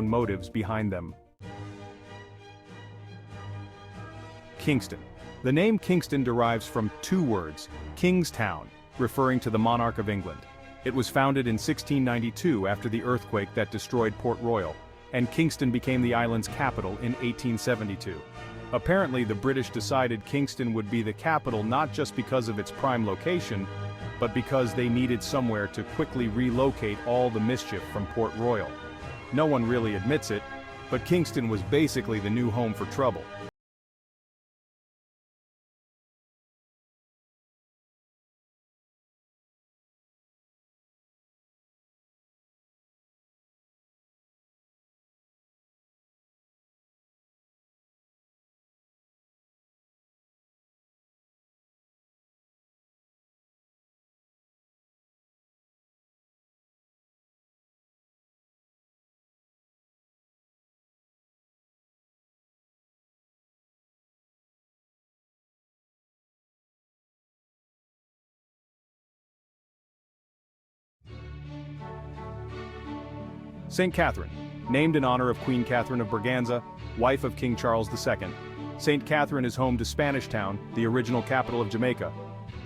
motives behind them. Kingston. The name Kingston derives from two words, Kingstown, referring to the monarch of England. It was founded in 1692 after the earthquake that destroyed Port Royal, and Kingston became the island's capital in 1872. Apparently, the British decided Kingston would be the capital not just because of its prime location, but because they needed somewhere to quickly relocate all the mischief from Port Royal. No one really admits it, but Kingston was basically the new home for trouble. St. Catherine, named in honor of Queen Catherine of Braganza, wife of King Charles II. St. Catherine is home to Spanish Town, the original capital of Jamaica.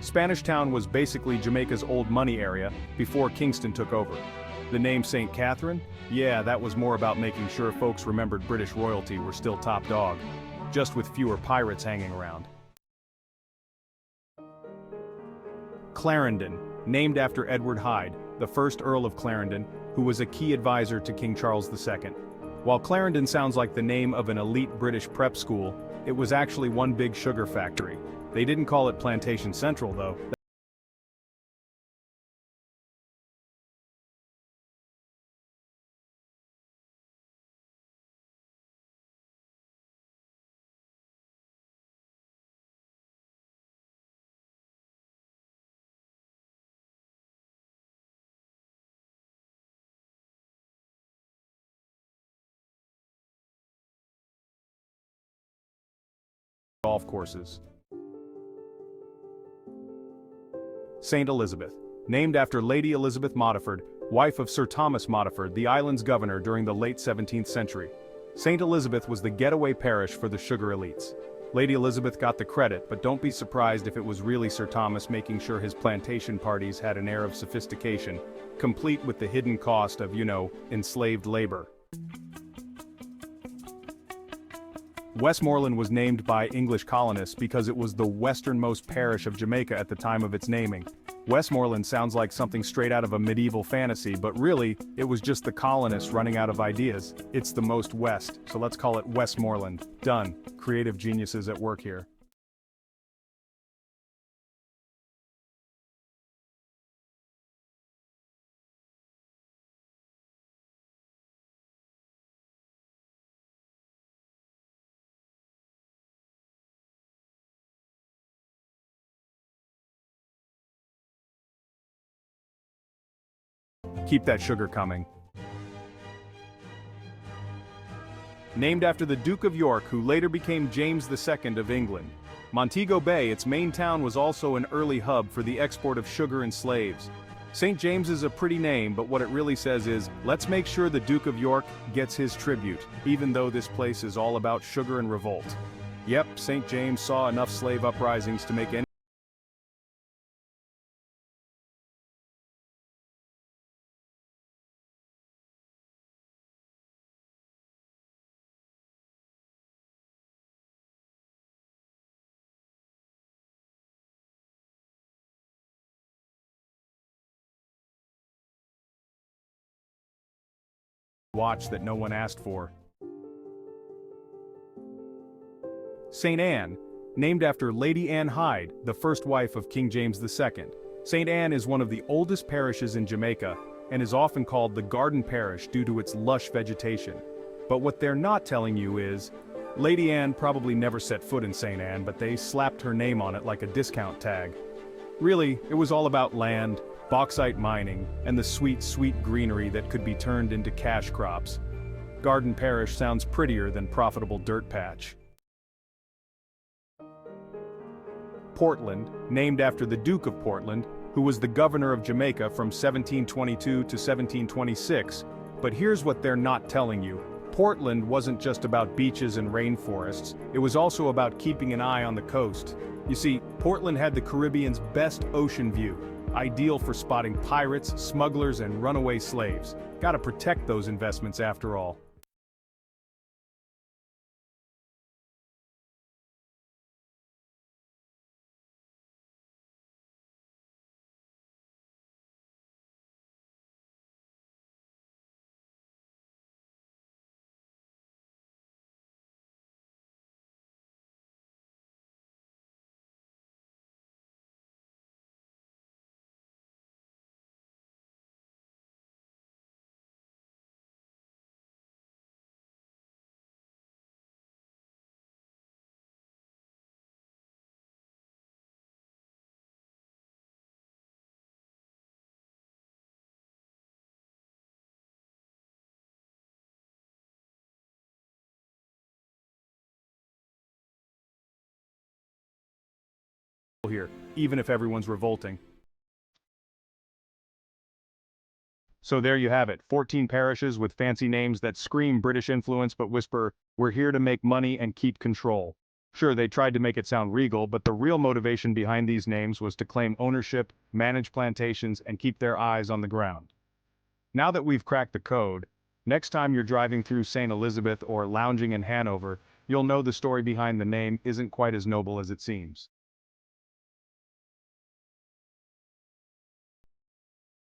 Spanish Town was basically Jamaica's old money area before Kingston took over. The name St. Catherine? Yeah, that was more about making sure folks remembered British royalty were still top dog, just with fewer pirates hanging around. Clarendon, named after Edward Hyde, the first Earl of Clarendon, who was a key advisor to King Charles II. While Clarendon sounds like the name of an elite British prep school, it was actually one big sugar factory. They didn't call it Plantation Central, though. Golf courses. St. Elizabeth, named after Lady Elizabeth Modiford, wife of Sir Thomas Modiford, the island's governor during the late 17th century. St. Elizabeth was the getaway parish for the sugar elites. Lady Elizabeth got the credit, but don't be surprised if it was really Sir Thomas making sure his plantation parties had an air of sophistication, complete with the hidden cost of, enslaved labor. Westmoreland was named by English colonists because it was the westernmost parish of Jamaica at the time of its naming. Westmoreland sounds like something straight out of a medieval fantasy, but really, it was just the colonists running out of ideas. It's the most west, so let's call it Westmoreland. Done. Creative geniuses at work here. Keep that sugar coming. Named after the Duke of York, who later became James II of England. Montego Bay, its main town, was also an early hub for the export of sugar and slaves. St. James is a pretty name, but what it really says is, let's make sure the Duke of York gets his tribute, even though this place is all about sugar and revolt. Yep, St. James saw enough slave uprisings to make any watch that no one asked for. St. Anne, named after Lady Anne Hyde, the first wife of King James II. St. Anne is one of the oldest parishes in Jamaica and is often called the Garden Parish due to its lush vegetation. But what they're not telling you is, Lady Anne probably never set foot in St. Anne, but they slapped her name on it like a discount tag. Really, it was all about land, bauxite mining, and the sweet, sweet greenery that could be turned into cash crops. Garden Parish sounds prettier than profitable dirt patch. Portland, named after the Duke of Portland, who was the governor of Jamaica from 1722 to 1726, But here's what they're not telling you. Portland wasn't just about beaches and rainforests, it was also about keeping an eye on the coast. You see, Portland had the Caribbean's best ocean view, ideal for spotting pirates, smugglers, and runaway slaves. Gotta protect those investments after all. Here, even if everyone's revolting. So there you have it, 14 parishes with fancy names that scream British influence but whisper, "We're here to make money and keep control." Sure, they tried to make it sound regal, but the real motivation behind these names was to claim ownership, manage plantations, and keep their eyes on the ground. Now that we've cracked the code, next time you're driving through St. Elizabeth or lounging in Hanover, you'll know the story behind the name isn't quite as noble as it seems.